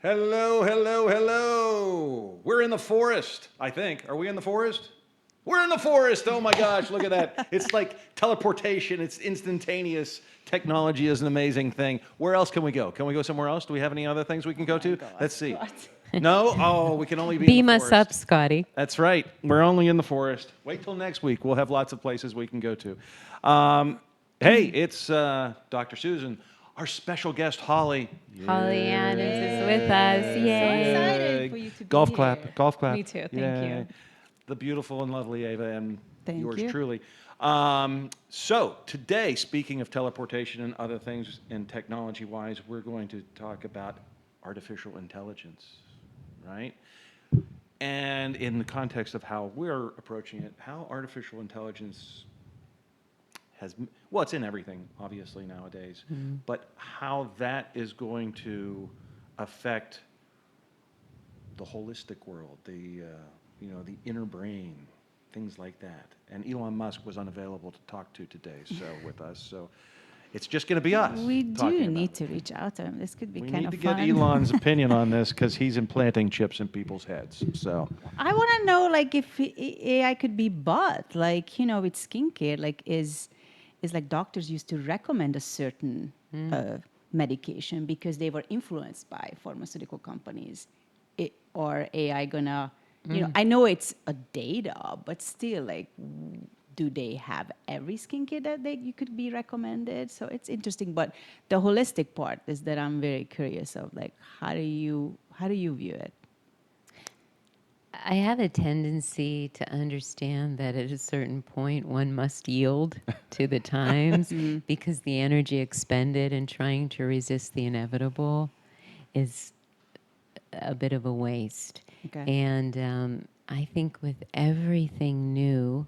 Hello, hello, hello. We're in the forest, I think. Are we in the forest? We're in the forest. Oh my gosh, look at that. It's like teleportation, it's instantaneous. Technology is an amazing thing. Where else can we go? Can we go somewhere else? Do we have any other things we can go to? Let's see. No? Oh, we can only be in Beam the us up, forest. Scotty. That's right. We're only in the forest. Wait till next week. We'll have lots of places we can go to. Hey, it's Dr. Susan. Our special guest, Holly. Holly Adams is with us. Yay. Yay. excited for you to be Golf here. clap, golf clap. Me too, thank Yay. you. The beautiful and lovely Ava and Thank yours you. truly. So today, speaking of teleportation and other things and technology-wise, we're going to talk about artificial intelligence, right? And in the context of how we're approaching it, how artificial intelligence has, well, it's in everything, obviously, nowadays, but how that is going to affect the holistic world, the inner brain, things like that. And Elon Musk was unavailable to talk to today, so with us. So it's just going to be us. We do talking about need it. to reach out to him. This could be We kind need of to fun. get Elon's opinion on this because he's implanting chips in people's heads. So I want to know, like, if AI could be bought, like, with skincare, like, is like doctors used to recommend a certain medication because they were influenced by pharmaceutical companies, or AI gonna, I know it's a data, but still, like, do they have every skincare that you could be recommended? So it's interesting, but the holistic part is that I'm very curious of, like, how do you view it? I have a tendency to understand that at a certain point one must yield to the times because the energy expended in trying to resist the inevitable is a bit of a waste. Okay. And I think with everything new,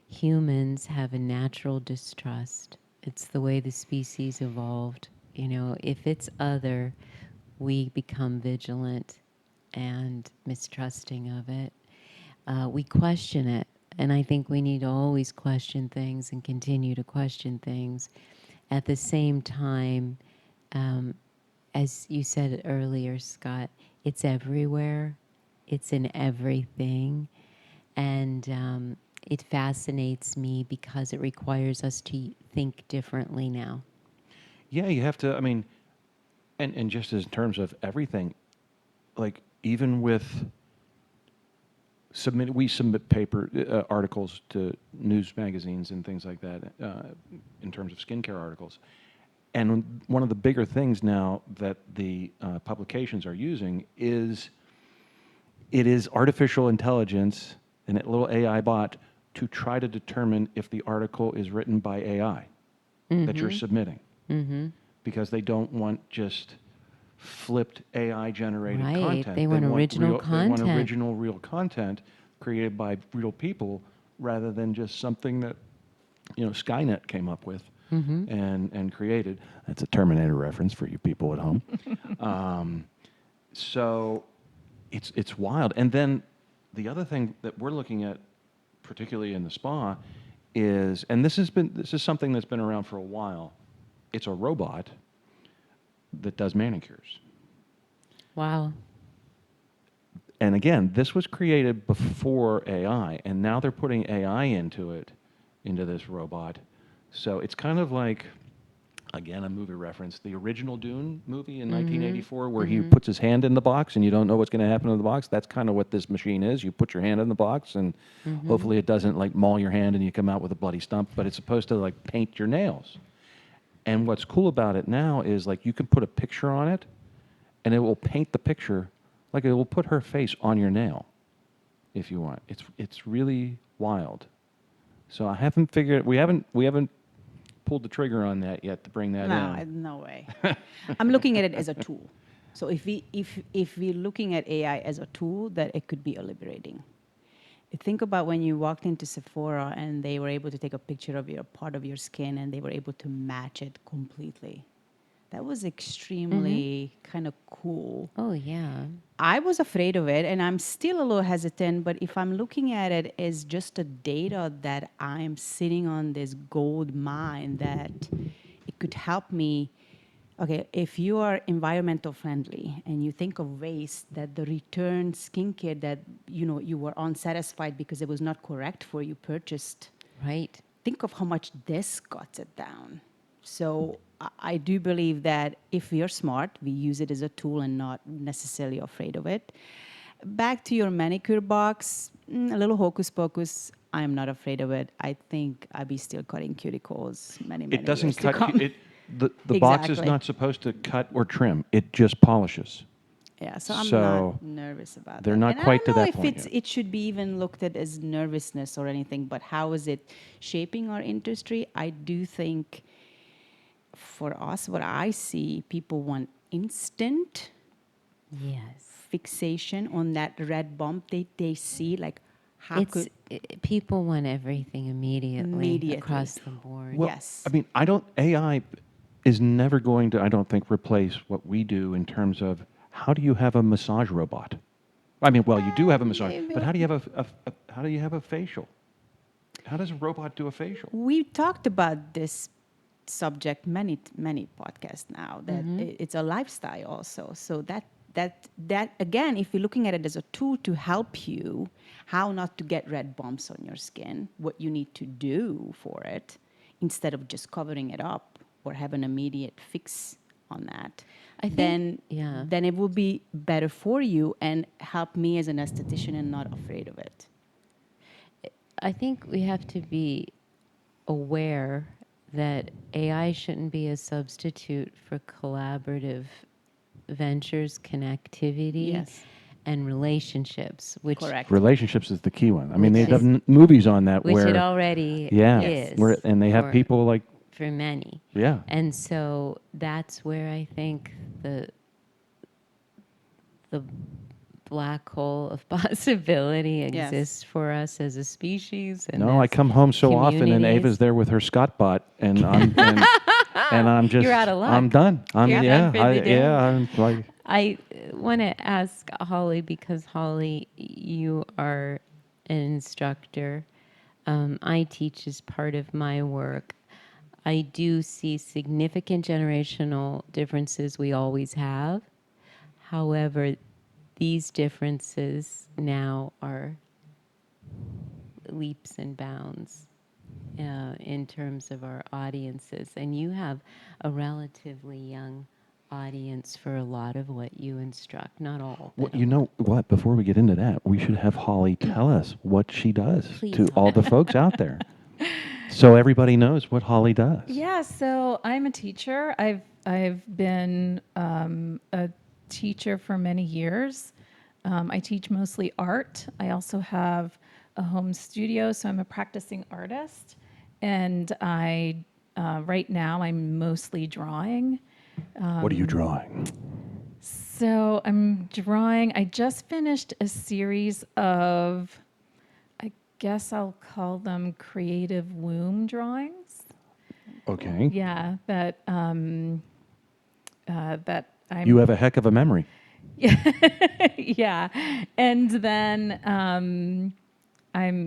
humans have a natural distrust. It's the way the species evolved. If it's other, we become vigilant and mistrusting of it. We question it. And I think we need to always question things and continue to question things. At the same time, as you said earlier, Scott, it's everywhere. It's in everything. And it fascinates me because it requires us to think differently now. yeah, you have to, I mean, and just as in terms of everything, like even with we submit paper articles to news magazines and things like that in terms of skincare articles. And one of the bigger things now that the publications are using is it is artificial intelligence and a little AI bot to try to determine if the article is written by AI that you're submitting. Because they don't want just flipped AI generated Right. content. They want original content. They want original real content created by real people rather than just something that Skynet came up with and created. That's a Terminator reference for you people at home. So it's wild. And then the other thing that we're looking at, particularly in the spa, is, and this is something that's been around for a while. It's a robot that does manicures. Wow. And again, this was created before AI, and now they're putting AI into this robot. So it's kind of like, again, a movie reference, the original Dune movie in 1984, where he puts his hand in the box and you don't know what's going to happen to the box. That's kind of what this machine is. You put your hand in the box, and hopefully it doesn't like maul your hand and you come out with a bloody stump, but it's supposed to like paint your nails. And what's cool about it now is like you can put a picture on it and it will paint the picture, like it will put her face on your nail if you want. It's really wild. So I haven't figured, we haven't pulled the trigger on that yet to bring that in. No way. I'm looking at it as a tool. So if we're looking at AI as a tool, that it could be liberating. Think about when you walked into Sephora and they were able to take a picture of your part of your skin and they were able to match it completely. That was extremely kind of cool. Oh, yeah. I was afraid of it, and I'm still a little hesitant, but if I'm looking at it as just a data that I'm sitting on this gold mine that it could help me Okay, if you are environmental friendly and you think of waste that the return skincare that you were unsatisfied because it was not correct for you purchased, Right. think of how much this cuts it down. So I do believe that if we are smart, we use it as a tool and not necessarily afraid of it. Back to your manicure box, a little hocus pocus. I am not afraid of it. I think I'll be still cutting cuticles many, It many doesn't years to cut. come. The box is Exactly. not supposed to cut or trim. It just polishes. Yeah, so I'm not So nervous about they're that. not And I quite don't to know that if point yet. it should be even looked at as nervousness or anything, but how is it shaping our industry? I do think for us, what I see, people want instant Yes. fixation on that red bump they see, like how It's could people want everything immediately immediately. across the board. Well, Yes. I mean, I don't. AI is never going to, I don't think, replace what we do in terms of how do you have a massage robot? I mean, well, you do have a massage, but how do you have how do you have a facial? How does a robot do a facial? We talked about this subject many podcasts now that it's a lifestyle also. So that again, if you're looking at it as a tool to help you how not to get red bumps on your skin, what you need to do for it instead of just covering it up or have an immediate fix on that, I think, then yeah. then it will be better for you and help me as an esthetician and not afraid of it. I think we have to be aware that AI shouldn't be a substitute for collaborative ventures, connectivity, Yes. and relationships, which Correct. Relationships is the key one. I mean, Which they've is- done movies on that which it where, already yeah, Yes. is where, and they have for, people like, for many. yeah. And so that's where I think the black hole of possibility Yes. exists for us as a species and No, I as come home so often and communities. Ava's there with her Scott bot and and I'm just, You're out of luck. I'm done. I'm, You're yeah, done for the day. I'm like, I want to ask Holly, because Holly, you are an instructor. I teach as part of my work. I do see significant generational differences. We always have. However, these differences now are leaps and bounds in terms of our audiences. And you have a relatively young audience for a lot of what you instruct, not all. well, But a you lot. know what? Before we get into that, we should have Holly tell us what she does Please, to all Holly. the folks out there, so everybody knows what Holly does. Yeah, so I'm a teacher. I've been a teacher for many years. I teach mostly art. I also have a home studio, so I'm a practicing artist. And I right now I'm mostly drawing. What are you drawing? So I'm drawing. I just finished a series of, I guess I'll call them creative womb drawings. Okay. Yeah, that that I'm. You have a heck of a memory. Yeah, and then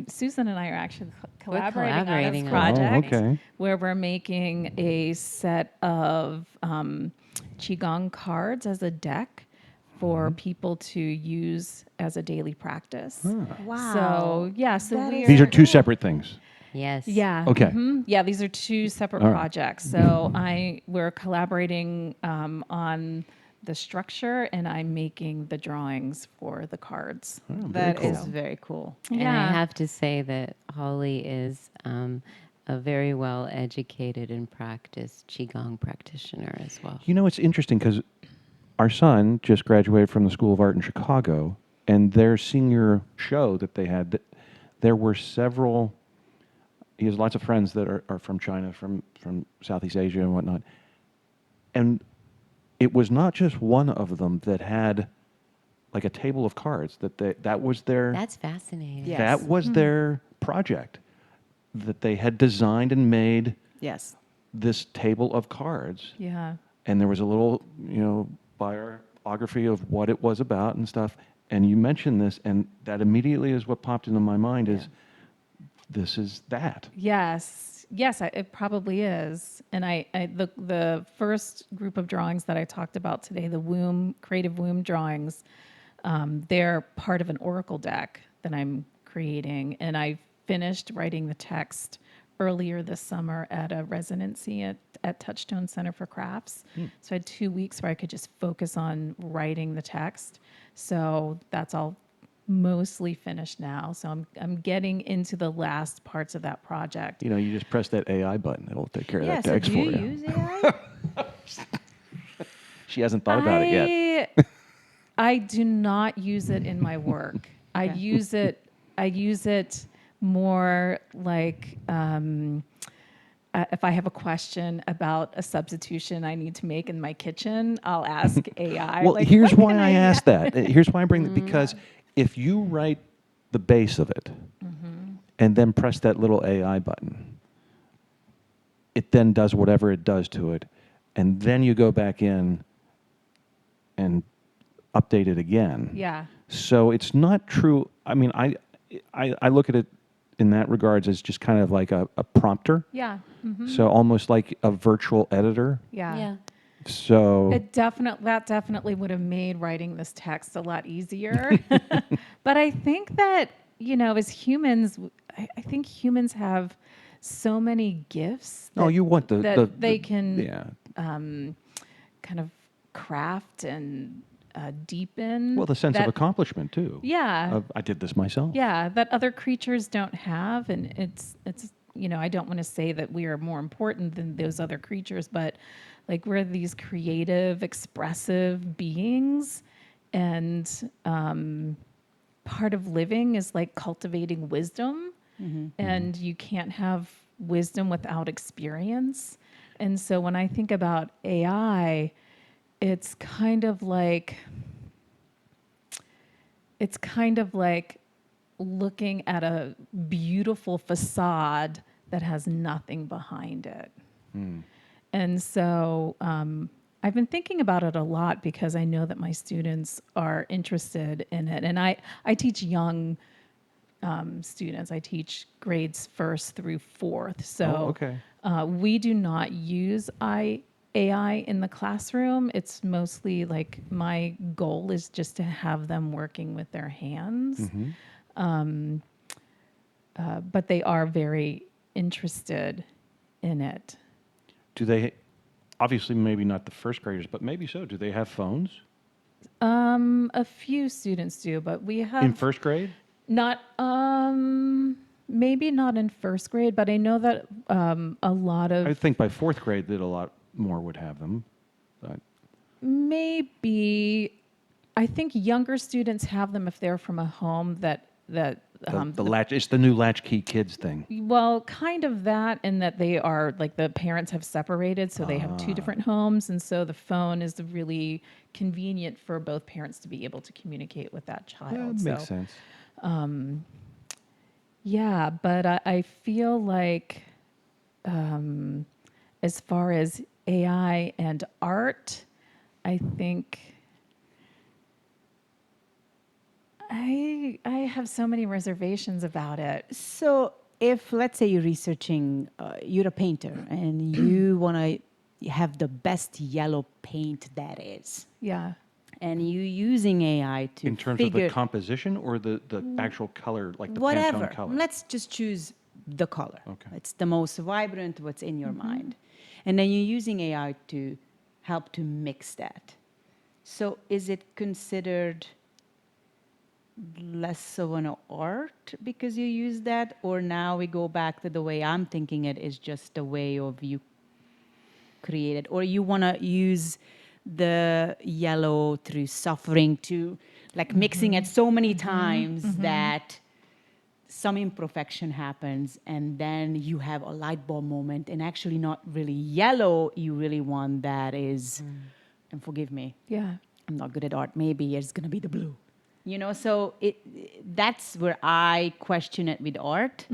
Susan and I are actually collaborating on a collaborating on project Oh, okay. where we're making a set of qigong cards as a deck for people to use as a daily practice. Wow. So yeah, so That is we're These are two separate things. Yes. yeah. Okay. Yeah, these are two separate All right. projects. So we're collaborating on the structure, and I'm making the drawings for the cards. Oh, very That cool. is very cool. And I Yeah. have to say that Holly is a very well educated and practiced Qigong practitioner as well. You know, it's interesting because our son just graduated from the School of Art in Chicago, and their senior show that they had, there were several. He has lots of friends that are from China, from Southeast Asia and whatnot, and it was not just one of them that had like a table of cards that was their That's fascinating. Yeah. that Yes. was their project, that they had designed and made Yes. this table of cards, Yeah. and there was a little, biography of what it was about and stuff. And you mentioned this, and that immediately is what popped into my mind is, this is that. Yes. yes, it probably is. And the first group of drawings that I talked about today, the womb, creative womb drawings, they're part of an oracle deck that I'm creating. And I finished writing the text earlier this summer at a residency at Touchstone Center for Crafts. So I had 2 weeks where I could just focus on writing the text. So that's all mostly finished now. So I'm getting into the last parts of that project. You know, you just press that AI button; it'll take care of Yeah. that So text do for you you. use AI? She hasn't thought about it yet. I do not use it in my work. Okay. I use it more like if I have a question about a substitution I need to make in my kitchen, I'll ask AI. Well, like, here's what why can I asked that. Here's why I bring that, because if you write the base of it and then press that little AI button, it then does whatever it does to it, and then you go back in and update it again. Yeah. So it's not true. I mean, I look at it in that regards as just kind of like a prompter. Yeah. So almost like a virtual editor. Yeah. Yeah. So That definitely would have made writing this text a lot easier. But I think that, as humans, I think humans have so many gifts no, you want that they can yeah. kind of craft and deepen. Well, the sense of that- accomplishment too. Yeah. I did this myself. Yeah, that other creatures don't have, and it's I don't want to say that we are more important than those other creatures, but like we're these creative, expressive beings, and part of living is like cultivating wisdom, and you can't have wisdom without experience. And so when I think about AI, it's kind of like looking at a beautiful facade that has nothing behind it. And so I've been thinking about it a lot because I know that my students are interested in it. And I teach young students. I teach grades 1st through 4th. So Oh, okay. we do not use AI in the classroom. It's mostly like my goal is just to have them working with their hands. But they are very interested in it. Do they? Obviously, maybe not the first graders, but maybe so. Do they have phones A few students do, but we have in first grade? not maybe not in 1st grade, but I know that a lot of I think by 4th grade that a lot more would have them. But maybe I think younger students have them if they're from a home that the latch, it's the new latchkey kids thing. well, kind of that, and that they are like the parents have separated, so they have 2 different homes, and so the phone is really convenient for both parents to be able to communicate with that child. Yeah, that makes sense. Yeah, but I feel like as far as AI and art, I think I have so many reservations about it. So if, let's say, you're researching, you're a painter and you want to have the best yellow paint that is, Yeah. and you using AI to In terms of figure the composition or the actual color, like the whatever. Pantone color? Let's just choose the color. Okay. It's the most vibrant, what's in your mind. And then you're using AI to help to mix that. So is it considered less of an art because you use that? Or now we go back to the way I'm thinking it is just a way of you create it? Or you want to use the yellow through suffering to like mixing it so many times that some imperfection happens and then you have a light bulb moment and actually not really yellow, you really want that is, and forgive me, Yeah. I'm not good at art, maybe it's going to be the blue. So that's where I question it with art.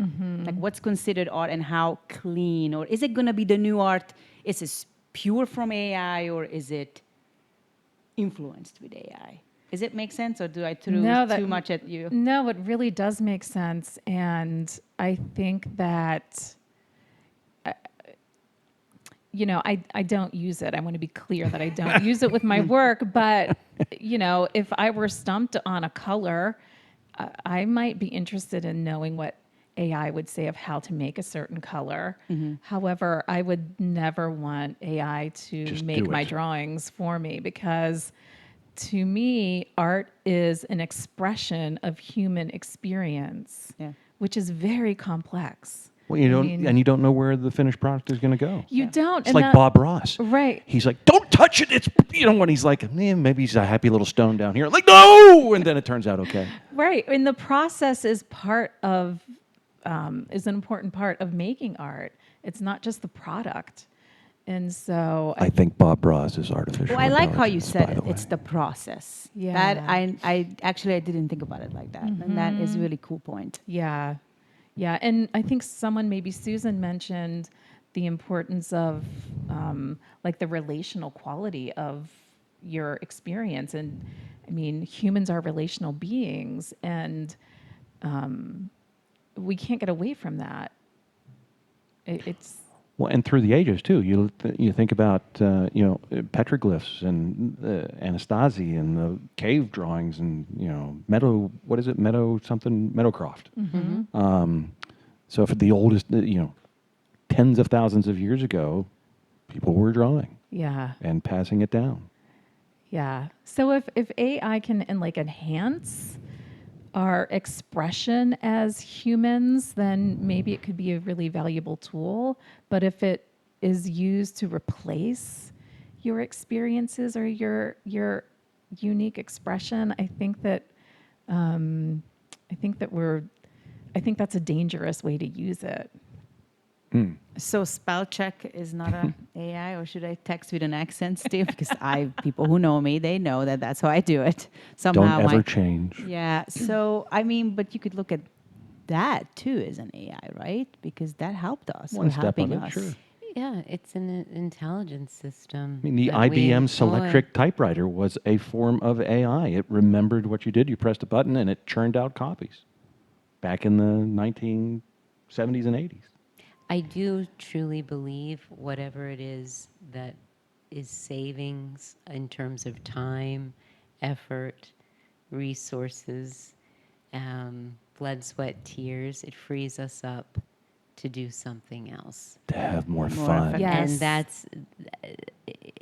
Like what's considered art and how clean, or is it going to be the new art? Is it pure from AI or is it influenced with AI? Does it make sense, or do I throw too much at you? No, it really does make sense. And I think that you know, I don't use it. I want to be clear that I don't use it with my work. But, you know, if I were stumped on a color, I might be interested in knowing what AI would say of how to make a certain color. However, I would never want AI to Just make do my it. drawings for me, because to me, art is an expression of human experience, Yeah. which is very complex. Well, you I don't, mean, and you don't know where the finished product is going to go. you don't. It's and like that- Bob Ross. Right. He's like, don't touch it. It's, you know, when he's like, maybe he's a happy little stone down here. Like, no! And then it turns out okay. Right. And the process is is an important part of making art. It's not just the product. And so I think Bob Ross is artificial. Well, I like how you intelligence, said by it. the way. It's the process. Yeah. That I actually I didn't think about it like that, and that is a really cool point. yeah. Yeah. And I think someone, maybe Susan, mentioned the importance of like the relational quality of your experience. And I mean, humans are relational beings, and we can't get away from that. It's Well, and through the ages too. You think about petroglyphs and Anastasi and the cave drawings and Meadowcroft. So for the oldest, tens of thousands of years ago, people were drawing yeah. and passing it down. Yeah. So if AI can like enhance our expression as humans, then maybe it could be a really valuable tool. But if it is used to replace your experiences or your unique expression, I think that's a dangerous way to use it. So spell check is not a AI, or should I text with an accent, Steve? Because people who know me, they know that that's how I do it. Somehow, Don't ever change. yeah. So I mean, but you could look at that too as an AI, right? Because that helped us. One or step helping of it, us. sure. Yeah, it's an intelligence system. I mean, the that we IBM employ. Selectric typewriter was a form of AI. It remembered what you did. You pressed a button, and it churned out copies. Back in the 1970s and 80s. I do truly believe whatever it is that is savings in terms of time, effort, resources, blood, sweat, tears, it frees us up to do something else. To have more More fun. effective. Yes. And that's,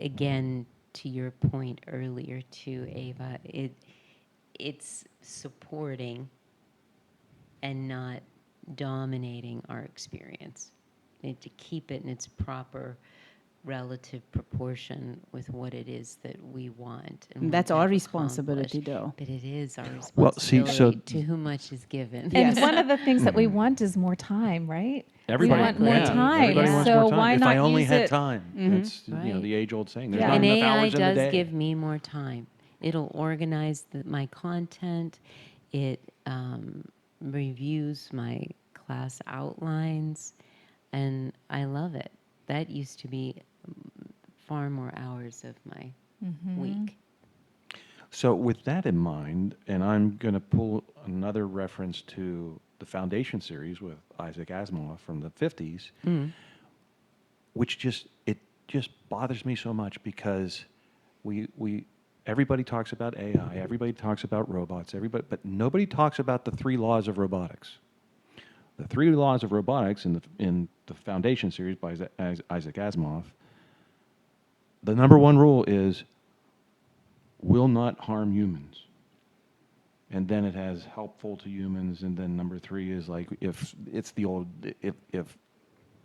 again, to your point earlier too, Ava, it's supporting and not dominating our experience. And to keep it in its proper relative proportion with what it is that we want. And want That's to our have responsibility, accomplished. though. But it is our Well, see, responsibility so- to whom much is given. And one of the things that we want is more time, right? Everybody, we want more Exactly. time. Everybody Yeah. wants So more time. why If not I only use had it? time. That's Right. the age-old saying. There's Yeah. not And enough AI hours in the does day. give me more time. It'll organize my content. It reviews my class outlines, and I love it. That used to be far more hours of my week. So with that in mind, and I'm going to pull another reference to the Foundation series with Isaac Asimov from the 50s, which just bothers me so much because everybody talks about AI, everybody talks about robots, but nobody talks about the 3 laws of robotics. The 3 laws of robotics in the Foundation series by Isaac Asimov. The number 1 rule is will not harm humans. And then it has helpful to humans, and then number 3 is like if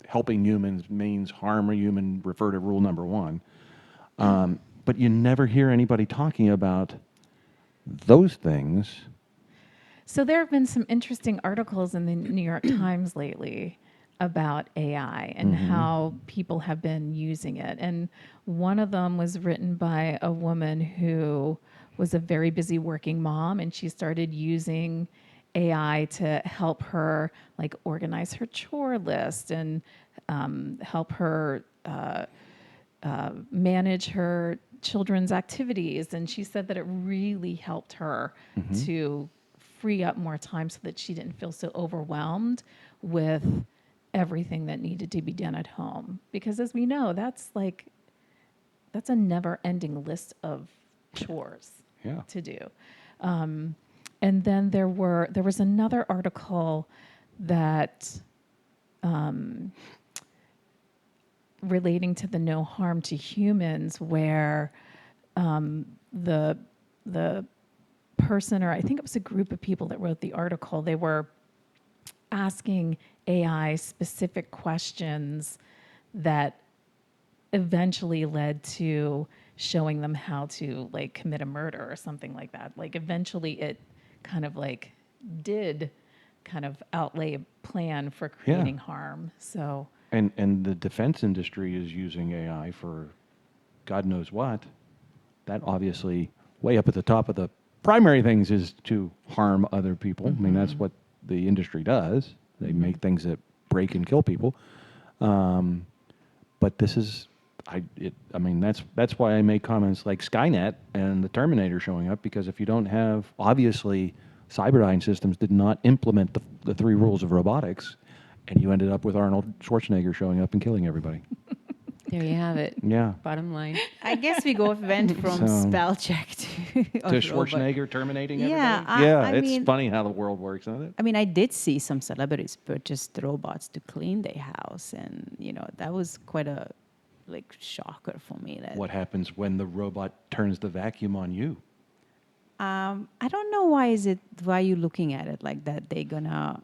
helping humans means harm a human, refer to rule number 1. But you never hear anybody talking about those things. So there have been some interesting articles in the New York Times lately about AI and how people have been using it. And one of them was written by a woman who was a very busy working mom, and she started using AI to help her like organize her chore list and help her manage her children's activities. And she said that it really helped her to free up more time so that she didn't feel so overwhelmed with everything that needed to be done at home. Because as we know, that's a never ending list of chores Yeah. to do. And then there was another article that relating to the no harm to humans, where the person, or I think it was a group of people that wrote the article, they were asking AI specific questions that eventually led to showing them how to like commit a murder or something like that. Like eventually it kind of like did kind of outlay a plan for creating harm. So And the defense industry is using AI for God knows what. That obviously, way up at the top of the primary things, is to harm other people. I mean, that's what the industry does. They make things that break and kill people. But this is, I mean, that's why I make comments like Skynet and the Terminator showing up, because if you don't have, obviously, Cyberdyne Systems did not implement the three rules of robotics, and you ended up with Arnold Schwarzenegger showing up and killing everybody. There you have it. Yeah. Bottom line. I guess we went from So- spell check to To robot. Schwarzenegger terminating Yeah, everybody? I It's mean- funny how the world works, isn't it? I mean, I did see some celebrities purchase the robots to clean their house, and that was quite a shocker for me. That What happens when the robot turns the vacuum on you? I don't know why you looking at it like that. They're gonna.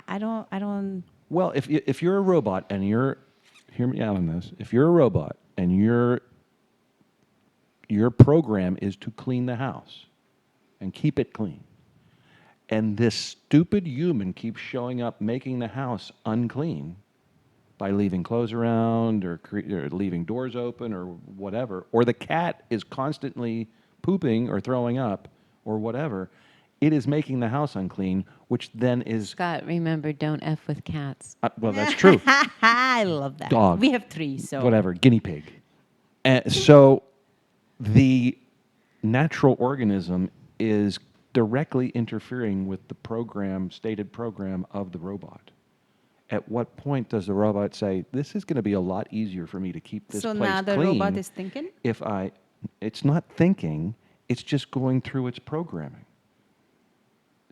I don't. Well, if you're a robot and hear me out on this. If you're a robot and your program is to clean the house and keep it clean, and this stupid human keeps showing up making the house unclean by leaving clothes around or leaving doors open or whatever, or the cat is constantly pooping or throwing up or whatever, it is making the house unclean, which then is... Scott, remember, don't F with cats. well, that's true. I love that. Dog. We have 3, so Whatever, guinea pig. And so the natural organism is directly interfering with the stated program of the robot. At what point does the robot say, this is going to be a lot easier for me to keep this So place now the clean robot is thinking. it's not thinking, it's just going through its programming.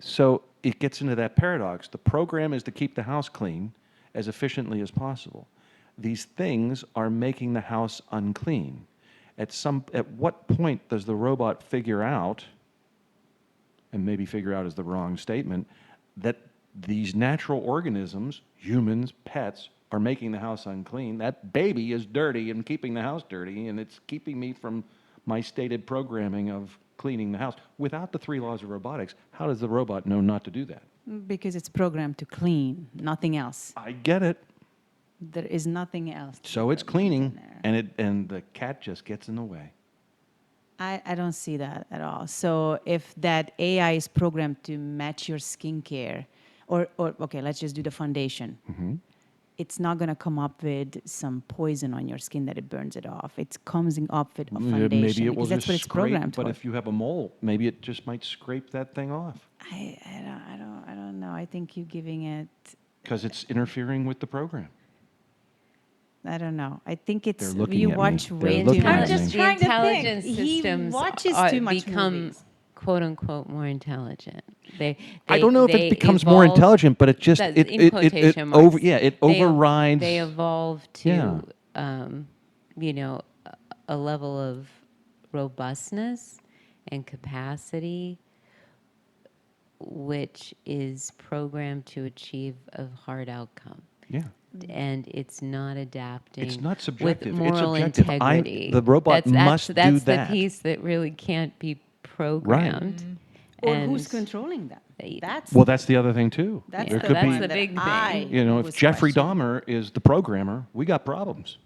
So it gets into that paradox. The program is to keep the house clean as efficiently as possible. These things are making the house unclean. At what point does the robot figure out, and maybe figure out is the wrong statement, that these natural organisms, humans, pets, are making the house unclean? That baby is dirty and keeping the house dirty, and it's keeping me from my stated programming of cleaning the house. Without the 3 laws of robotics, how does the robot know not to do that? Because it's programmed to clean, nothing else. I get it. There is nothing else. So it's programmed in cleaning, there. and the cat just gets in the way. I don't see that at all. So if that AI is programmed to match your skincare, or okay, let's just do the foundation. It's not going to come up with some poison on your skin that it burns it off. It's coming up with a foundation Maybe it will because that's just what it's scrape, programmed but for. if you have a mole, maybe it just might scrape that thing off I don't know. I think you're giving it. because it's interfering with the program. I don't know. I think it's They're looking you at me. watch They're way looking too at much. me. just The trying to think. intelligence He systems watches are, too much become movies. quote unquote more intelligent. I don't know if it becomes more evolve- intelligent, but it just that's it in quotation marks. it They- overrides. They evolve Yeah. to, a level of robustness and capacity, which is programmed to achieve a hard outcome. Yeah. And it's not adapting. It's not subjective, With it's moral objective. integrity. The robot must that's do the that. piece that really can't be programmed. Or And who's controlling them? they- That's Well, that's the other thing too. that's There the could that's be, one the that big thing. I if was Jeffrey questioning. Dahmer is the programmer, we got problems.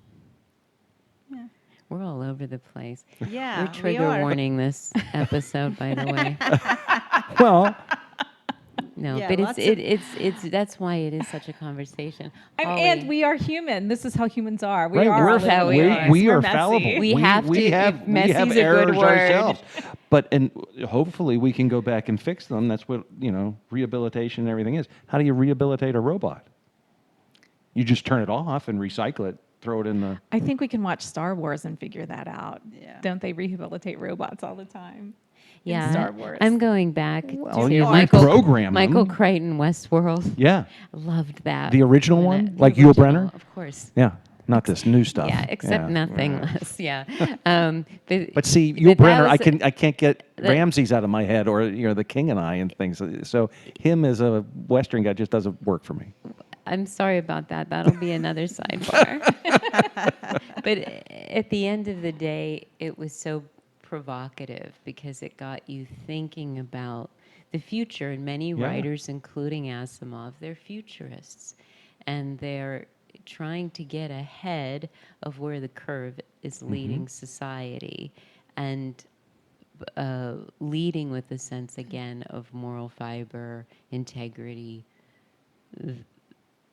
We're all over the place. Yeah, We're we trigger are. warning this episode, by the way. Well, No, Yeah, but lots of- it's that's why it is such a conversation. And Holly, we are human. This is how humans are. We right, are we're, all over the we place. are. we We're are messy. fallible. We have to- if messy's a good errors word. ourselves. And hopefully we can go back and fix them. That's what rehabilitation and everything is. How do you rehabilitate a robot? You just turn it off and recycle it, throw it in the. I think we can watch Star Wars and figure that out. Yeah. Don't they rehabilitate robots all the time? In Yeah, Star Wars. I'm going back Well, to you Michael reprogram Michael them. Crichton Westworld. Yeah. Loved that. The original When one? the Like Yul original, Brynner? Of course. Yeah. Not this new stuff. Yeah, except Yeah. nothing Yeah. less. Yeah. But see, but Yul that Brynner, was I can't get that- Ramses out of my head, or the King and I and things. So him as a Western guy just doesn't work for me. I'm sorry about that. That'll be another sidebar. But at the end of the day, it was so provocative because it got you thinking about the future. And many Yeah. writers, including Asimov, they're futurists. And they're trying to get ahead of where the curve is leading society. And leading with a sense, again, of moral fiber, integrity,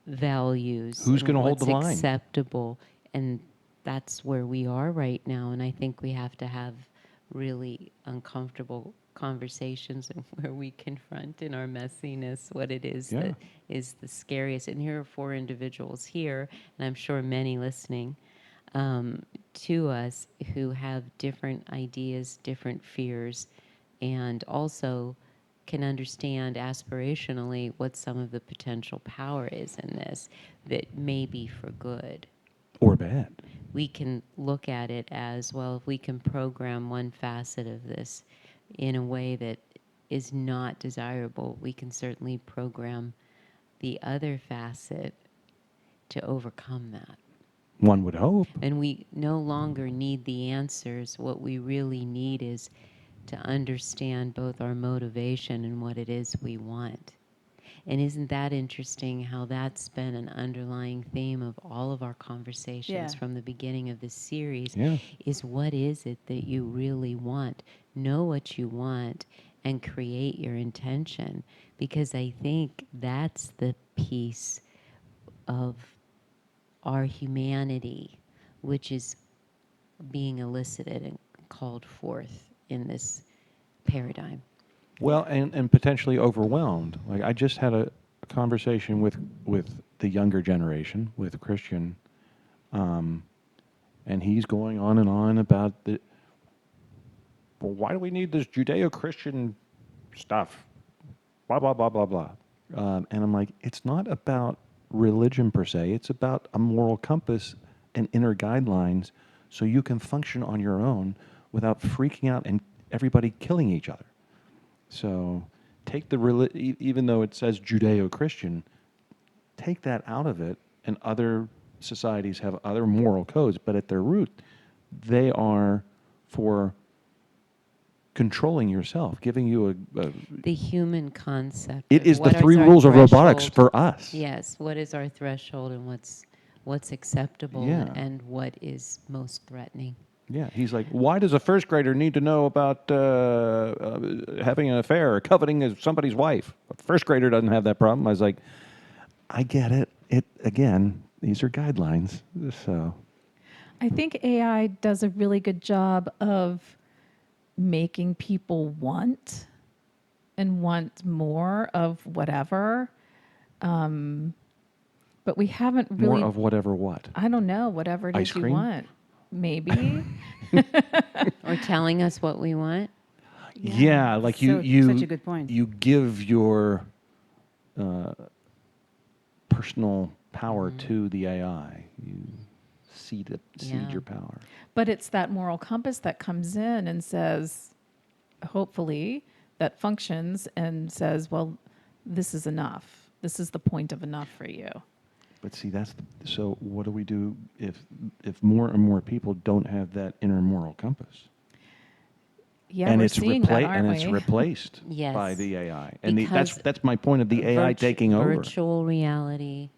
values, Who's and gonna hold what's the line? acceptable, and that's where we are right now. And I think we have to have really uncomfortable conversations and where we confront in our messiness what it is Yeah. that is the scariest. And here are 4 individuals here, and I'm sure many listening to us who have different ideas, different fears, and also can understand aspirationally what some of the potential power is in this that may be for good. Or bad. We can look at it as, well, if we can program one facet of this in a way that is not desirable, we can certainly program the other facet to overcome that. One would hope. And we no longer need the answers. What we really need is to understand both our motivation and what it is we want. And isn't that interesting how that's been an underlying theme of all of our conversations Yeah. from the beginning of this series? Yeah. Is what is it that you really want? Know what you want and create your intention. Because I think that's the piece of our humanity, which is being elicited and called forth in this paradigm. Well, and potentially overwhelmed. Like I just had a conversation with the younger generation, with Christian, and he's going on about well, why do we need this Judeo-Christian stuff? Blah blah blah blah blah. And I'm like, it's not about religion per se. It's about a moral compass and inner guidelines, so you can function on your own without freaking out and everybody killing each other. So take the even though it says Judeo-Christian, take that out of it, and other societies have other moral codes, but at their root, they are for controlling yourself, giving you a The human concept. it of is the what 3 our rules of robotics threshold- for us. Yes, what is our threshold and what's acceptable Yeah. and what is most threatening. Yeah, he's like, why does a first grader need to know about having an affair or coveting somebody's wife? A first grader doesn't have that problem. I was like, I get it. Again, these are guidelines. So I think AI does a really good job of making people want more of whatever. But we haven't really. more of whatever what. I don't know, whatever it Ice is you cream? want. Maybe. Or telling us what we want. Yeah, like So- you such a good point. You give your personal power to the AI. You seed Yeah. your power. But it's that moral compass that comes in and says, hopefully, that functions and says, well, this is enough. This is the point of enough for you. But see, so what do we do if more and more people don't have that inner moral compass? Yeah, and we're it's seeing that, aren't and it's we? replaced Yes. by the AI. And Because that's my point of the AI taking over. Virtual reality,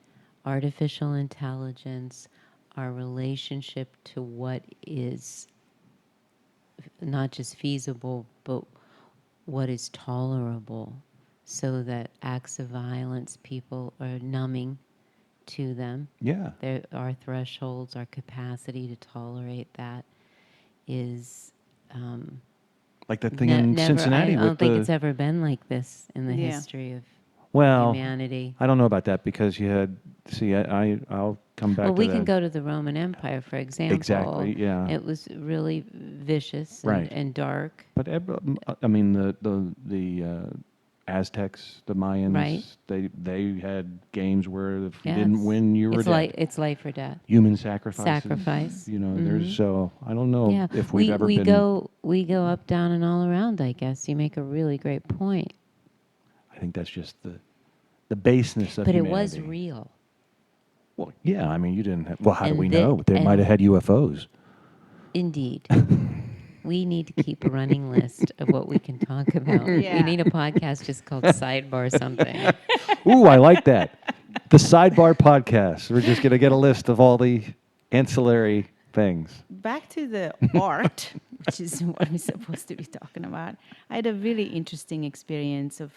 artificial intelligence, our relationship to what is not just feasible, but what is tolerable, so that acts of violence, people are numbing to them. Yeah. Our thresholds, our capacity to tolerate that is Like that thing in never. Cincinnati I don't with think the it's ever been like this in the Yeah. history of. Well, humanity. I don't know about that because you had, see, I'll come back Well, to we that. can go to the Roman Empire, for example. Exactly, yeah. It was really vicious Right. and dark. But I mean, the Aztecs, the Mayans, Right. they had games where if you Yes. didn't win, you were It's dead. it's life or death. Human sacrifices. Sacrifice. You know, Mhm. there's so I don't know Yeah, if we've ever we been. go up, down, and all around. I guess you make a really great point. I think that's just the baseness of But it humanity. was real. Well, yeah. I mean, you didn't have. Well, how do And we know? They and might have had UFOs. indeed, we need to keep a running list of what we can talk about. We Yeah. need a podcast just called Sidebar something. Ooh, I like that. The Sidebar Podcast. We're just going to get a list of all the ancillary things. Back to the art, which is what we're supposed to be talking about. I had a really interesting experience of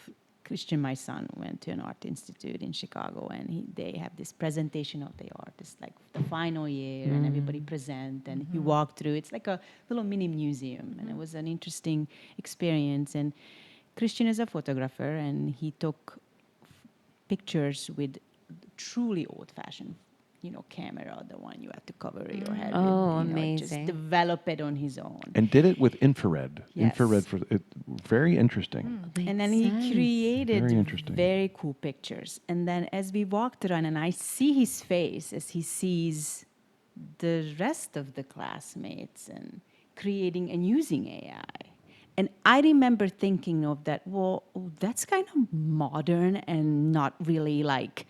Christian, my son, went to an art institute in Chicago, and they have this presentation of the art. It's like the final year, and everybody present, and you walk through. It's like a little mini museum, and it was an interesting experience. And Christian is a photographer, and he took pictures with truly old-fashioned, camera, the one you have to cover your head Oh, with. Just amazing. develop it on his own. And did it with infrared. Yes. Infrared for it. Very interesting. And then he created Very interesting. very cool pictures. And then as we walked around, and I see his face as he sees the rest of the classmates and creating and using AI. And I remember thinking of that, well, that's kind of modern and not really like,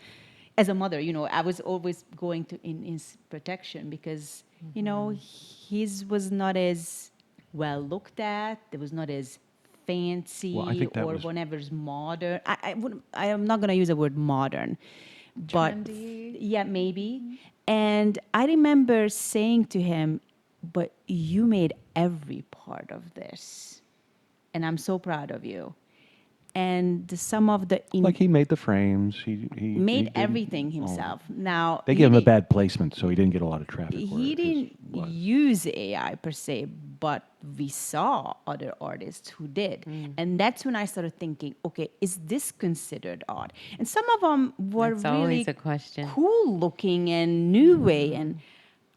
as a mother, I was always going to in his protection because, his was not as well looked at. It was not as fancy Well, I think that or was- whatever's modern. I am not going to use the word modern, but Trendy. yeah, maybe. And I remember saying to him, but you made every part of this. And I'm so proud of you. And some of the Like he made the frames. He made did everything all- himself. Now They he gave him a di- bad placement, so he didn't get a lot of traffic. where He his didn't was. use AI per se, but we saw other artists who did. And that's when I started thinking, okay, is this considered art? And some of them were That's really always a question. cool looking and new way. And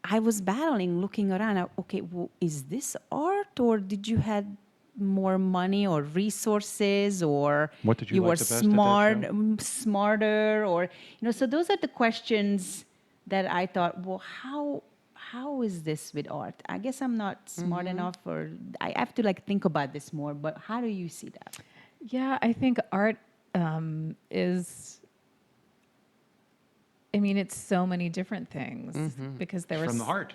I was battling, looking around. Okay, well, is this art, or did you had more money or resources, or What did you were like the best at that show? smarter, or so those are the questions that I thought, well, how is this with art? I guess I'm not smart enough, or I have to think about this more. But how do you see that? Yeah, I think art is. I mean, it's so many different things because there From was the heart.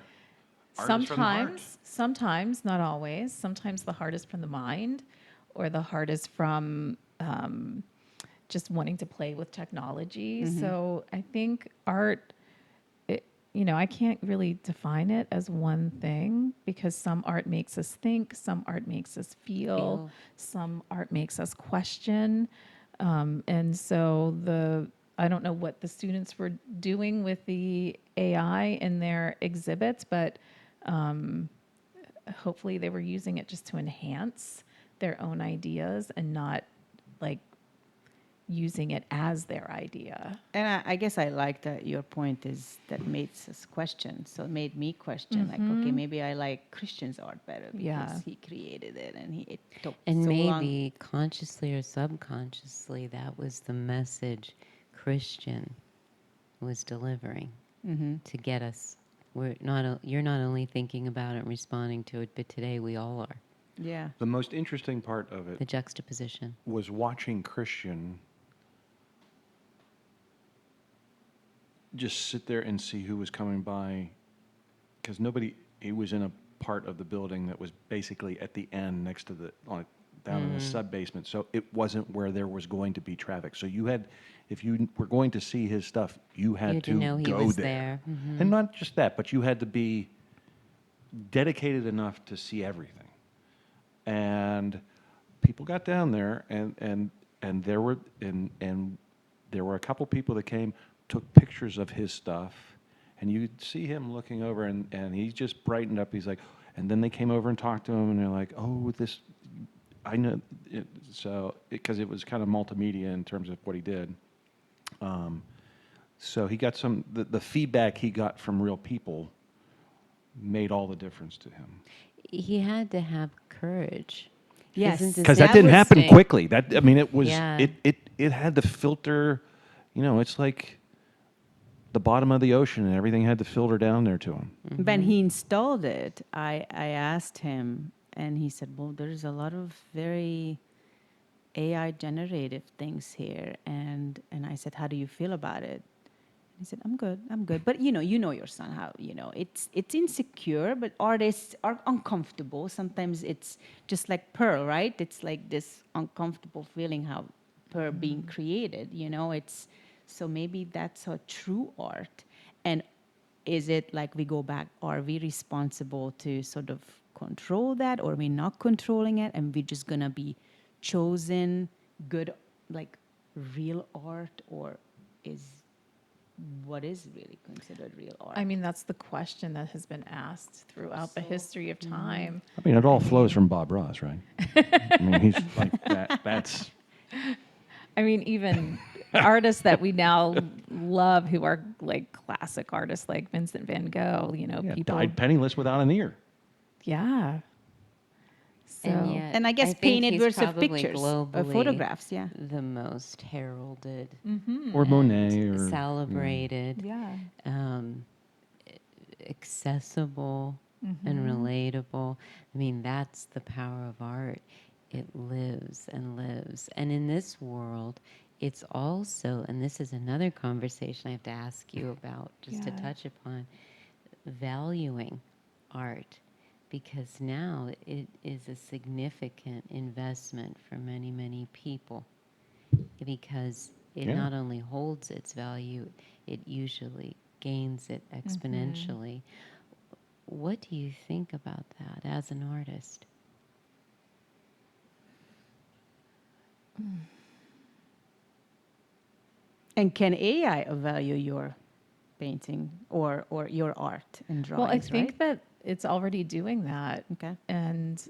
Art is from the heart. sometimes, not always. Sometimes the heart is from the mind, or the heart is from just wanting to play with technology. So I think art, I can't really define it as one thing because some art makes us think, some art makes us feel. Some art makes us question. And so I don't know what the students were doing with the AI in their exhibits, but hopefully they were using it just to enhance their own ideas and not like using it as their idea. And I guess I like that your point is that makes us question. So it made me question, okay, maybe I like Christian's art better because Yeah. he created it and it took And so long. maybe consciously or subconsciously, that was the message Christian was delivering to get us. You're not only thinking about it and responding to it, but today we all are. Yeah. The most interesting part of The it juxtaposition. was watching Christian just sit there and see who was coming by, because he was in a part of the building that was basically at the end next to down in the sub basement. So it wasn't where there was going to be traffic. So if you were going to see his stuff, you had to know he go was there. there. And not just that, but you had to be dedicated enough to see everything. And people got down there, and there were a couple people that came, took pictures of his stuff, and you'd see him looking over, and he just brightened up. He's like, and then they came over and talked to him, and they're like, oh, this, I know it, so because it was kind of multimedia in terms of what he did. Um, so he got the feedback he got from real people made all the difference to him. He had to have courage. Yes. Isn't this Because that That didn't was- happen interesting? quickly. That I mean, it was Yeah. it had to filter. You know, it's like the bottom of the ocean, and everything had to filter down there to him. When he installed it, I asked him, and he said, "Well, there's a lot of very AI generative things here," and I said, "How do you feel about it?" He said, "I'm good, I'm good." But you know your son, how it's insecure, but artists are uncomfortable. Sometimes it's just like Pearl, right? It's like this uncomfortable feeling how Pearl being created. It's so maybe that's a true art. And is it like we go back? Are we responsible to sort of control that, or are we not controlling it, and we're just gonna be chosen good, like real art, or is what is really considered real art? I mean, that's the question that has been asked throughout the history of time. I mean, it all flows from Bob Ross, right? I mean, he's like that. That's I mean, even artists that we now love who are like classic artists like Vincent van Gogh, people. died penniless without an ear. Yeah. So, And yet, And I guess think painted he's versus probably pictures, globally photographs, yeah. the most heralded, Or Monet, or celebrated, yeah. um, accessible, and relatable. I mean, that's the power of art. It lives and lives. And in this world, it's also, and this is another conversation I have to ask you about, just to Yeah. touch upon, valuing art. Because now it is a significant investment for many, many people. Because it Yeah. not only holds its value, it usually gains it exponentially. What do you think about that as an artist? And can AI value your painting or your art and drawings? Well, I think right? that it's already doing that. Okay. And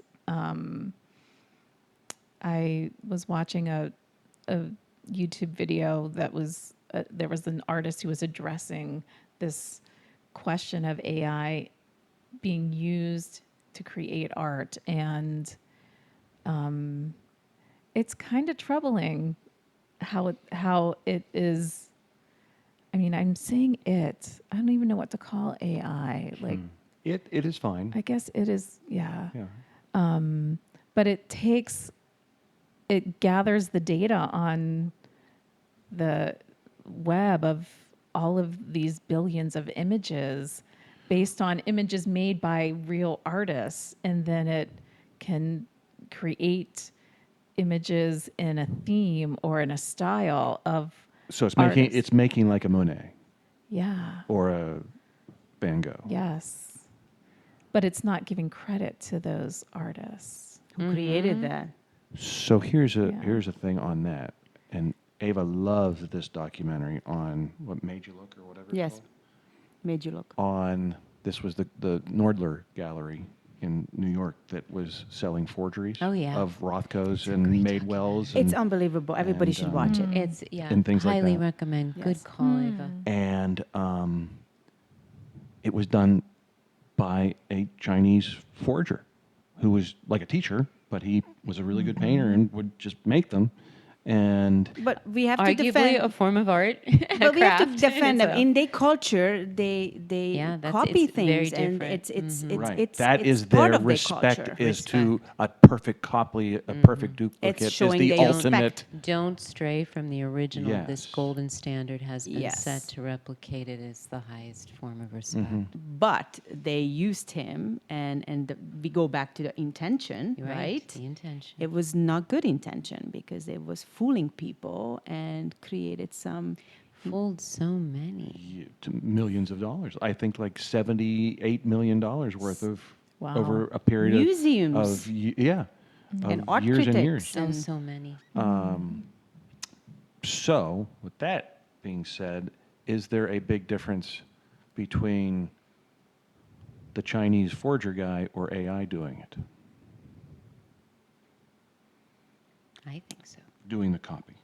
I was watching a YouTube video that was, there was an artist who was addressing this question of AI being used to create art. And it's kind of troubling how it is. I mean, I'm saying it. I don't even know what to call AI. Like, It is fine. I guess it is, yeah. Yeah. But it gathers the data on the web of all of these billions of images based on images made by real artists. And then it can create images in a theme or in a style of So artists. it's making like a Monet Yeah. or a Van Gogh. Yes. But it's not giving credit to those artists. Who created that? So here's Yeah. a thing on that, and Ava loves this documentary on what made you look or whatever. It's Yes. called. Made you look. On this was the Nordler Gallery in New York that was selling forgeries Oh, yeah. of Rothkos and Madewells. It's And, unbelievable. Everybody and, should watch it. It's, yeah, And things like highly that. recommend. Yes. Good call, Ava. and it was done by a Chinese forger who was like a teacher, but he was a really good painter and would just make them. And But we have to Arguably defend. a form of art, a But we have to craft. defend them. So- In their culture, they Yeah, that's- copy it's things, very and different. it's right, it's that it's is part their of respect culture. is to a perfect copy, a perfect duplicate is showing the their ultimate. respect. Don't stray from the original. This Yes. golden standard has been Yes. set to replicate it as the highest form of respect. But they used him, and we go back to the intention, You're right? The intention. It was not good intention because it was fooling people and created some. Fooled so many. To millions of dollars. I think like $78 million worth of Wow. over a period Museums. of yeah, And of art years and critics. years. So many. So, with that being said, is there a big difference between the Chinese forger guy or AI doing it? I think so. doing the copy.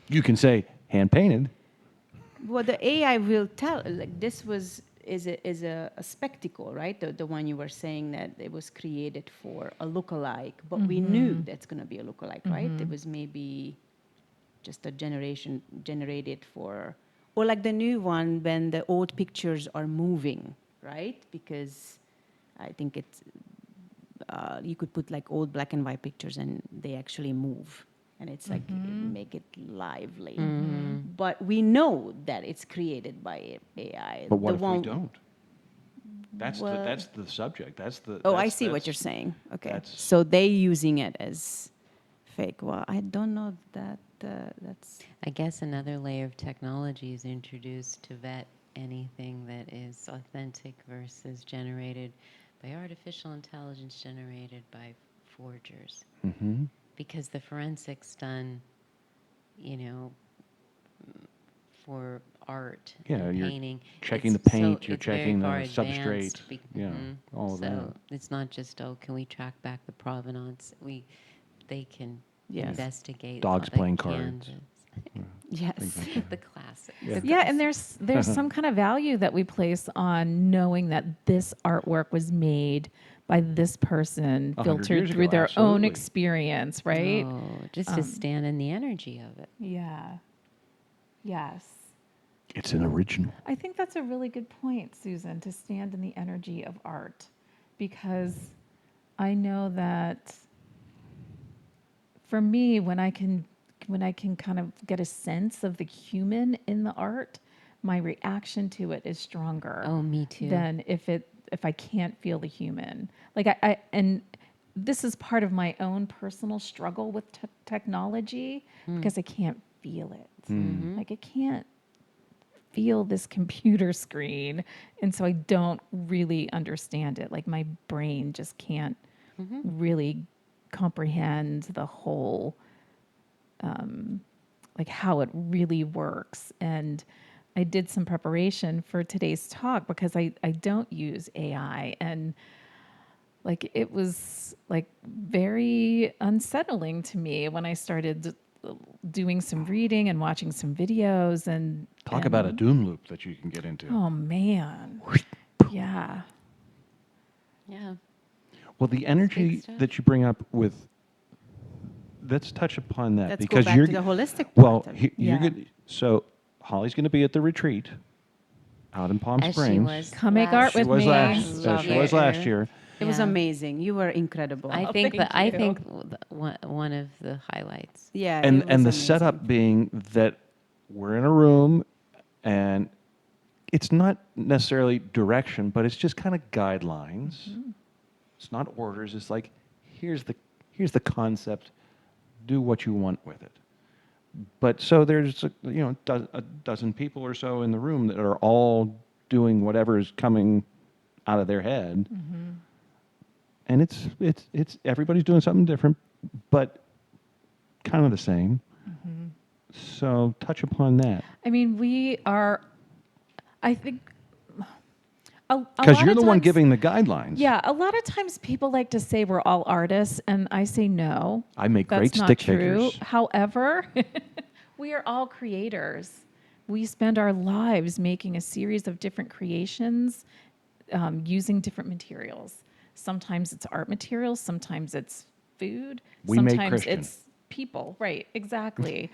You can say hand painted. Well, the AI will tell. Like this is a spectacle, right? The one you were saying that it was created for a lookalike, but we knew that's going to be a lookalike, right? It was maybe just a generation generated for, or like the new one when the old pictures are moving, right? Because I think it's you could put like old black and white pictures and they actually move, and it's like make it lively. But we know that it's created by AI. But what The if we don't? That's Well- that's the subject. That's the. Oh, I that's- see what that's- you're saying. Okay, that's- so they using it as fake. Well, I don't know that. That's I guess another layer of technology is introduced to vet anything that is authentic versus generated by artificial intelligence generated by forgers. Mhm. Because the forensics done, you know, for art Yeah, and you're painting. checking it's the paint, you're it's very checking the far substrate, advanced yeah, all of so that. it's not just, oh, can we track back the provenance? They can Yes. investigate Dogs the playing cards. canvas. yes. The classics. Yeah. Yeah, and there's some kind of value that we place on knowing that this artwork was made by this person, 100 filtered years through ago, their own absolutely. experience, right? Oh, just to stand in the energy of it. Yeah. Yes. It's an original. I think that's a really good point, Susan, to stand in the energy of art, because I know that for me, when I can kind of get a sense of the human in the art, my reaction to it is stronger. Oh, me too. Than if I can't feel the human. Like I and this is part of my own personal struggle with technology because I can't feel it. Like I can't feel this computer screen, and so I don't really understand it. Like my brain just can't really comprehend the whole like how it really works. And I did some preparation for today's talk because I don't use AI, and like it was like very unsettling to me when I started doing some reading and watching some videos and Talk about a doom loop that you can get into. oh man. Yeah. Yeah. Well, the energy stuff. that you bring up with, let's touch upon that Let's go because back you're to the holistic well. part of You're Yeah. good. So Holly's going to be at the retreat out in Palm As Springs. she was. Come make art She with was me. last. She was last year. It was Yeah. amazing. You were incredible. I Oh, think thank that I you. think one of the highlights. yeah, And it was and the amazing. setup being that we're in a room, and it's not necessarily direction, but it's just kind of guidelines. It's not orders. It's like here's the concept. Do what you want with it. But so there's a dozen people or so in the room that are all doing whatever is coming out of their head, and it's everybody's doing something different, but kind of the same. So touch upon that I mean, we are, I think, a because lot you're of the one times- giving the guidelines. Yeah, a lot of times people like to say we're all artists, and I say no. I make That's great not stick true. figures. However, we are all creators. We spend our lives making a series of different creations using different materials. Sometimes it's art materials, sometimes it's food, We make sometimes Christian. it's people. Right, exactly.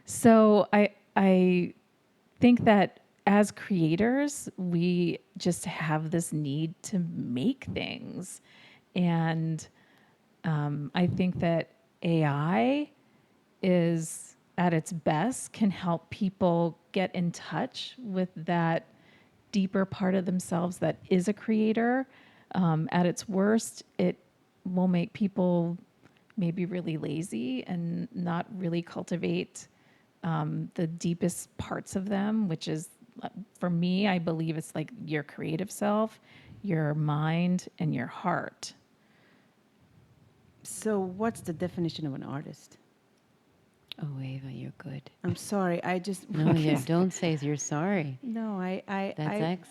So I think that as creators, we just have this need to make things. And I think that AI is at its best can help people get in touch with that deeper part of themselves that is a creator. At its worst, it will make people maybe really lazy and not really cultivate the deepest parts of them, which is, for me, I believe it's like your creative self, your mind, and your heart. So, what's the definition of an artist? Oh, Ava, you're good. I'm sorry. I just No, don't say you're sorry. No, That's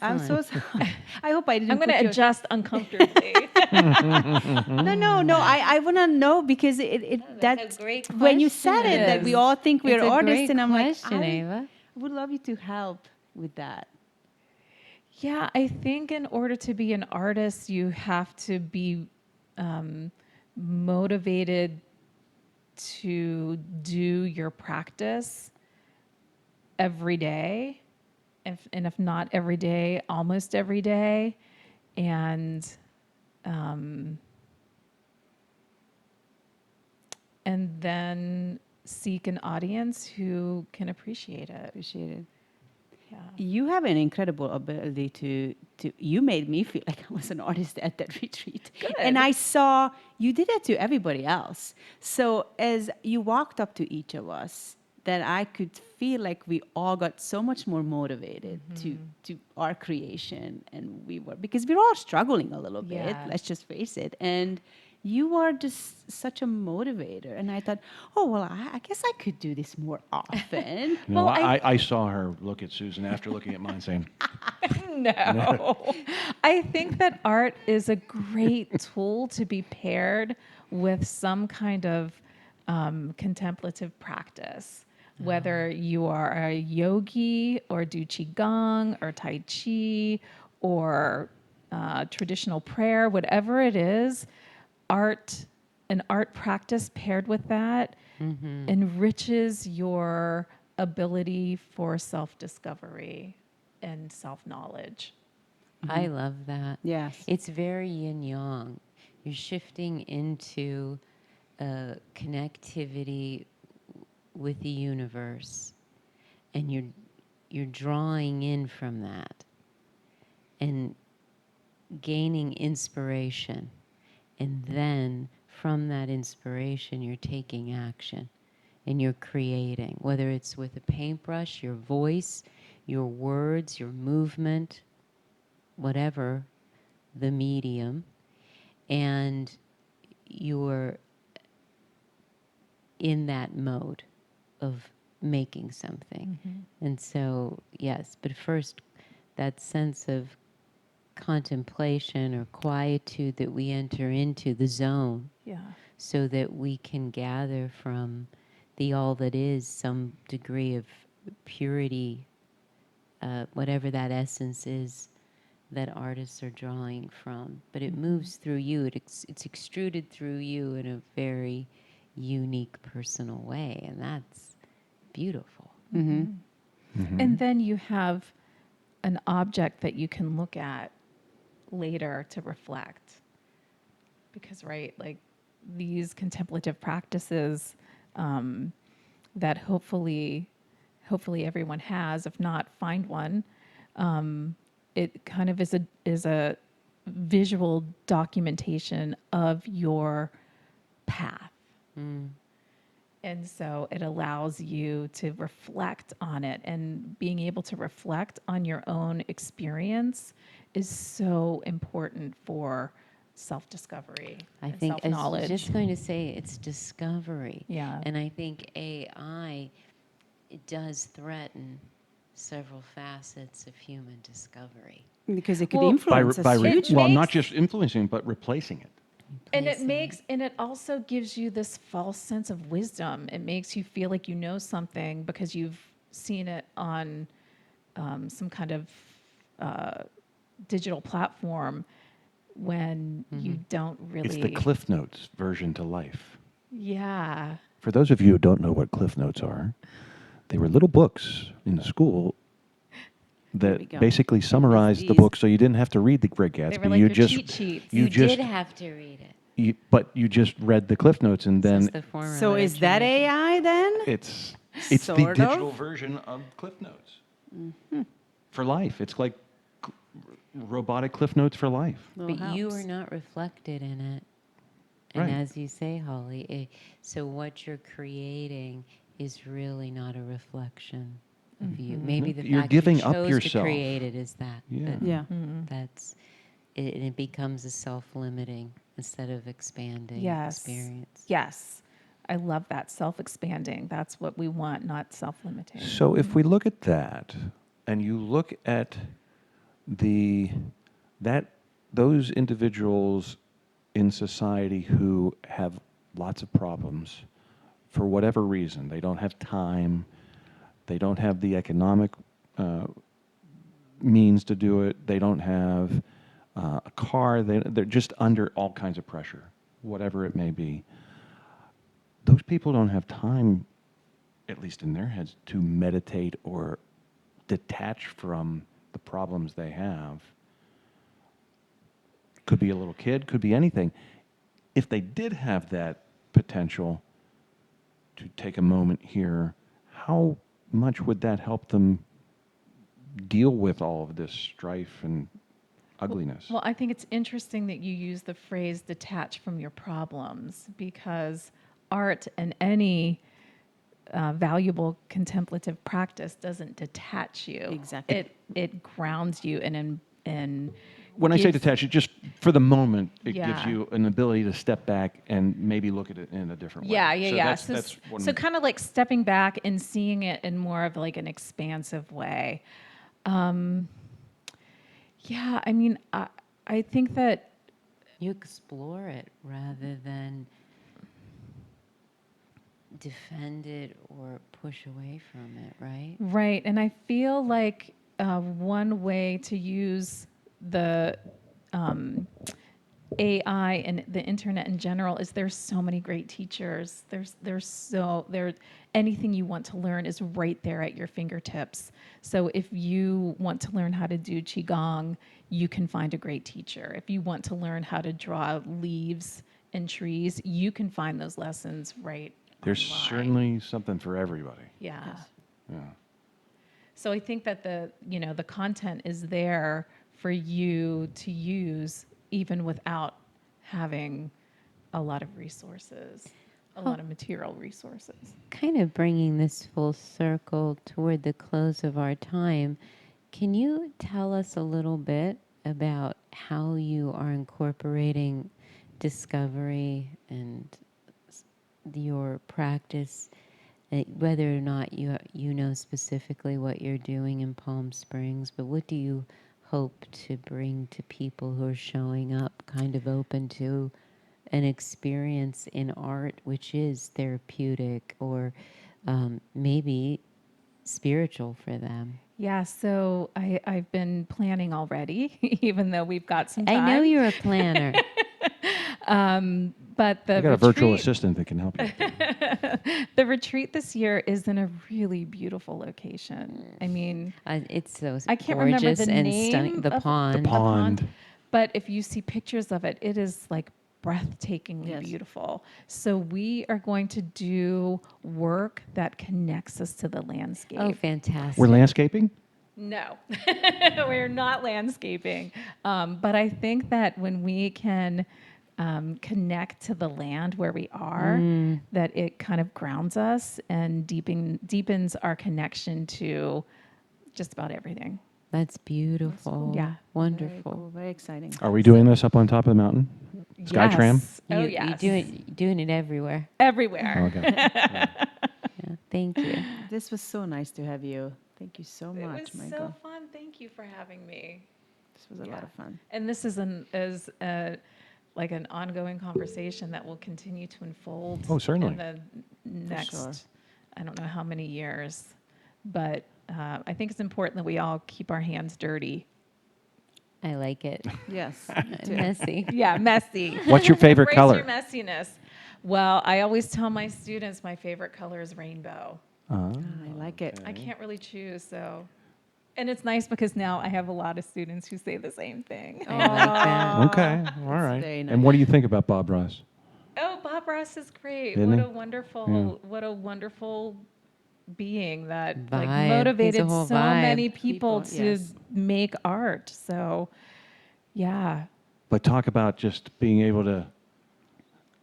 I'm so excellent. sorry. I hope I didn't. I'm going put to your- adjust uncomfortably. No. I want to know because That's a great when you question. said it, that we is. all think we're It's a artists, great and I'm like, question, Ava. would love you to help with that. Yeah, I think in order to be an artist, you have to be motivated to do your practice every day, if not every day, almost every day, and then seek an audience who can appreciate it. Appreciate it. Yeah. You have an incredible ability to you made me feel like I was an artist at that retreat. And I saw you did that to everybody else. So as you walked up to each of us, that I could feel like we all got so much more motivated to our creation, and we were, because we're all struggling a little bit, Yeah. let's just face it. And you are just such a motivator. And I thought, oh, well, I guess I could do this more often. No, Well, I saw her look at Susan after looking at mine saying, No. I think that art is a great tool to be paired with some kind of contemplative practice. Whether you are a yogi or do qigong or tai chi or traditional prayer, whatever it is, art, an art practice paired with that enriches your ability for self-discovery and self-knowledge. I love that. Yes. It's very yin yang. You're shifting into connectivity with the universe, and you're drawing in from that and gaining inspiration, and then from that inspiration you're taking action and you're creating, whether it's with a paintbrush, your voice, your words, your movement, whatever the medium, and you're in that mode of making something. And so, yes, but first, that sense of contemplation or quietude that we enter into, the zone, Yeah. so that we can gather from the all that is some degree of purity, whatever that essence is that artists are drawing from. But it moves through you. It's extruded through you in a very unique, personal way, and that's beautiful. And then you have an object that you can look at later to reflect. Because, right, like these contemplative practices that hopefully everyone has, if not, find one. It kind of is a visual documentation of your path. And so it allows you to reflect on it, and being able to reflect on your own experience is so important for self-discovery I and think I was self-knowledge. just going to say it's discovery. Yeah. And I think AI, it does threaten several facets of human discovery. Because it could Well, influence us hugely. well, not makes- just influencing, but replacing it. And it also gives you this false sense of wisdom. It makes you feel like you know something because you've seen it on some kind of digital platform when you don't really. It's the Cliff Notes version to life. Yeah. For those of you who don't know what Cliff Notes are, they were little books in the school we that go. basically summarized the these. book, so you didn't have to read the Great Gatsby. They were like you your just cheat sheets. You just did have to read it. but you just read the Cliff Notes, and Says then the former So is literature that major. AI then? it's the Sort of. digital version of Cliff Notes for life. It's like robotic Cliff Notes for life. Little But you helps. are not reflected in it. And Right. as you say, Holly, so what you're creating is really not a reflection of you. Maybe the You're fact giving you up chose to yourself. create it is that. Yeah. but Yeah. That's it, and it becomes a self-limiting instead of expanding Yes. experience. Yes. I love that. Self-expanding. That's what we want, not self-limiting. So if we look at that, and you look at those individuals in society who have lots of problems for whatever reason. They don't have time, they don't have the economic means to do it, they don't have a car, they're just under all kinds of pressure, whatever it may be. Those people don't have time, at least in their heads, to meditate or detach from the problems they have. Could be a little kid, could be anything. If they did have that potential to take a moment here, how much would that help them deal with all of this strife and ugliness? Well, I think it's interesting that you use the phrase detach from your problems, because art and any valuable contemplative practice doesn't detach you. Exactly. It grounds you and When I say gives- detach, it just for the moment, it gives Yeah. you an ability to step back and maybe look at it in a different way. Yeah. So that's what So kind of like stepping back and seeing it in more of like an expansive way. Yeah, I mean, I think that You explore it rather than defend it or push away from it, right? right, and I feel like one way to use the AI and the internet in general is there's so many great teachers. There anything you want to learn is right there at your fingertips. So if you want to learn how to do qigong, you can find a great teacher. If you want to learn how to draw leaves and trees, you can find those lessons right There's online. certainly something for everybody. Yeah. Yeah. So I think that the content is there for you to use even without having a lot of resources, a lot of material resources. Kind of bringing this full circle toward the close of our time, can you tell us a little bit about how you are incorporating discovery and your practice, whether or not you know specifically what you're doing in Palm Springs, but what do you hope to bring to people who are showing up kind of open to an experience in art which is therapeutic or maybe spiritual for them? Yeah, so I've been planning already, even though we've got some time. I know you're a planner. But the I got a virtual retreat- assistant that can help you. The retreat this year is in a really beautiful location. I mean, It's so I can't remember gorgeous the and name stunning. The of- pond. The pond. but if you see pictures of it, it is like breathtakingly Yes. beautiful. So we are going to do work that connects us to the landscape. Oh, fantastic. We're landscaping? No, we're not landscaping. But I think that when we can connect to the land where we are, that it kind of grounds us and deepens our connection to just about everything. That's beautiful. Yeah. Wonderful. Very cool, very exciting. Are we doing this up on top of the mountain? Skytram? Yes. Oh, You yes. doing it everywhere. Everywhere. Okay. Yeah, thank you. This was so nice to have you. Thank you so It much, was Michael. so fun. Thank you for having me. This was a lot of fun. And this is like an ongoing conversation that will continue to unfold. Oh, certainly. In the next, sure. I don't know how many years, but I think it's important that we all keep our hands dirty. I like it. Yes. Messy. Yeah, messy. What's your favorite Embrace color? your messiness. Well, I always tell my students my favorite color is rainbow. I like it. I can't really choose, so. And it's nice because now I have a lot of students who say the same thing. I like that. Okay, all right. very And what do you think about Bob Ross? Oh, Bob Ross is great. Isn't What he? a wonderful, Yeah. what a wonderful being that Vibe. like He's a motivated whole so vibe. many people People, to yes. make art. So, yeah. But talk about just being able to.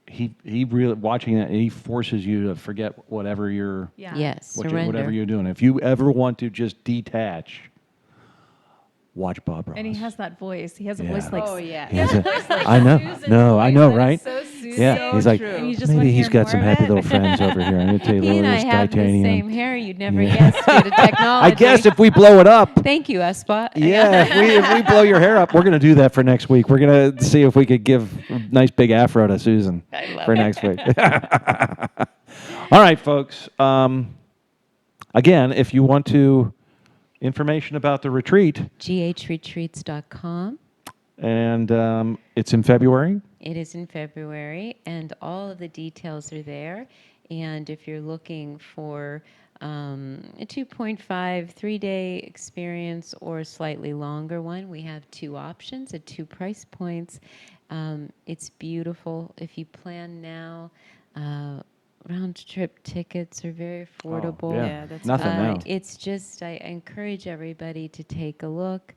He really watching that. He forces you to forget whatever you're Yeah. Yes, whatever surrender. you're doing. If you ever want to just detach, watch Bob Ross. And he has that voice. He has a Yeah. voice like Oh, yeah. He has a- like I know. Susan's No, I voice know, that is right? so soothing. Yeah, he's like, true. And you just wanna maybe he's hear got more some of happy it. little friends over here. I'm going to tell you, He and I little have the titanium. same hair. You'd never Yeah. guess due to technology. I guess if we blow it up. Thank you, ESSpa. Yeah, if we blow your hair up, we're going to do that for next week. We're going to see if we could give nice big afro to Susan I love for it. next week. All right, folks. Again, if you want to information about the retreat, GHretreats.com. and it's in February. It is in February, and all of the details are there. And if you're looking for a 2.5, 3-day experience or a slightly longer one, we have 2 options at 2 price points. It's beautiful. If you plan now, round trip tickets are very affordable. yeah. Yeah, that's Nothing now. It's just, I encourage everybody to take a look.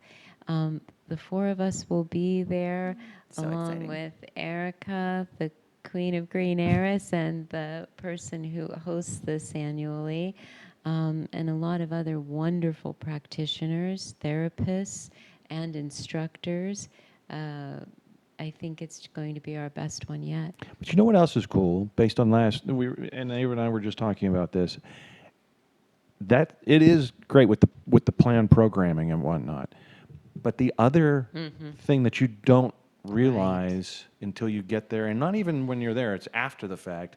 The 4 of us will be there, So along exciting. with Erica, the Queen of Green Heiress, and the person who hosts this annually, and a lot of other wonderful practitioners, therapists, and instructors. I think it's going to be our best one yet. But you know what else is cool? Based on and Ava and I were just talking about this. That it is great with the planned programming and whatnot, but the other thing that you don't realize until you get there, and not even when you're there, it's after the fact,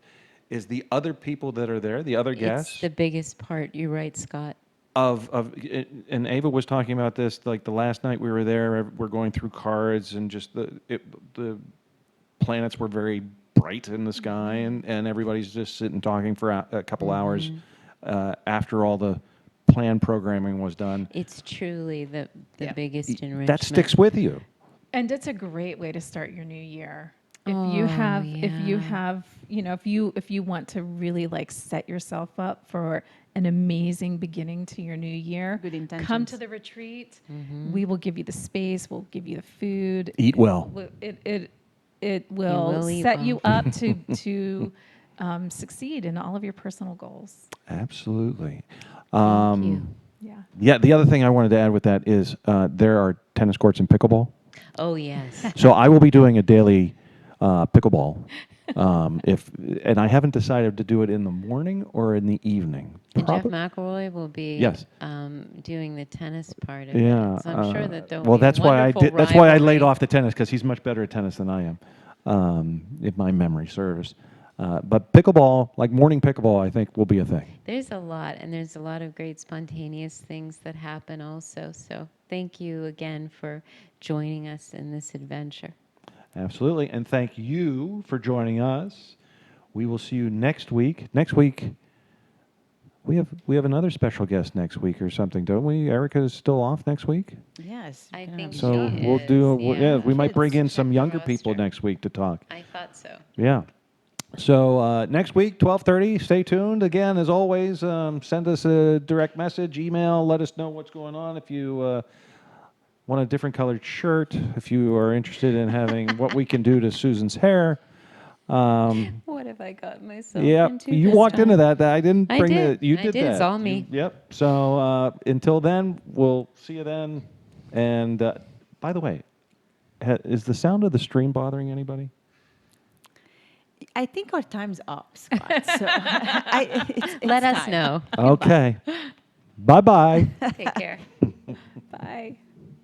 is the other people that are there, the other guests. It's the biggest part. You're right, Scott. And Ava was talking about this like the last night we were there. We're going through cards, and just the planets were very bright in the sky, and everybody's just sitting talking for a couple hours after all the planned programming was done. It's truly the Yeah. biggest enrichment. That sticks with you. And it's a great way to start your new year. If Oh, you have, yeah. if you want to really like set yourself up for an amazing beginning to your new year, Good come intentions. to the retreat. We will give you the space. We'll give you the food. Eat well. It will will eat set well. you up to succeed in all of your personal goals. Absolutely. Thank you. Yeah. Yeah, the other thing I wanted to add with that is there are tennis courts and pickleball. Oh, yes. So I will be doing a daily pickleball. And I haven't decided to do it in the morning or in the evening. And Jeff Probably- McElroy will be Yes. doing the tennis part of Yeah. it. So I'm sure that there'll well, be a that's why I wonderful did. That's why I laid rivalry. off the tennis, because he's much better at tennis than I am, if my memory serves. But pickleball, like morning pickleball, I think will be a thing. There's a lot, and there's a lot of great spontaneous things that happen also. So thank you again for joining us in this adventure. Absolutely, and thank you for joining us. We will see you next week. Next week, we have another special guest next week or something, don't we? Erica is still off next week, Yes. I we can think have- so She we'll do. is, Yeah, yeah. we might bring in Kids. some Check the younger people roster. next week to talk. I thought so. Yeah. So next week, 12:30. Stay tuned. Again, as always, send us a direct message, email. Let us know what's going on. If you want a different colored shirt, if you are interested in having what we can do to Susan's hair. What have I got myself Yeah, into you this walked into time? that. I didn't I bring did. the. You I did did. that. It's all me. Yep. So until then, we'll see you then. And by the way, is the sound of the stream bothering anybody? I think our time's up, Scott. So it's Let us time. know. Okay. Bye bye. Take care. Bye.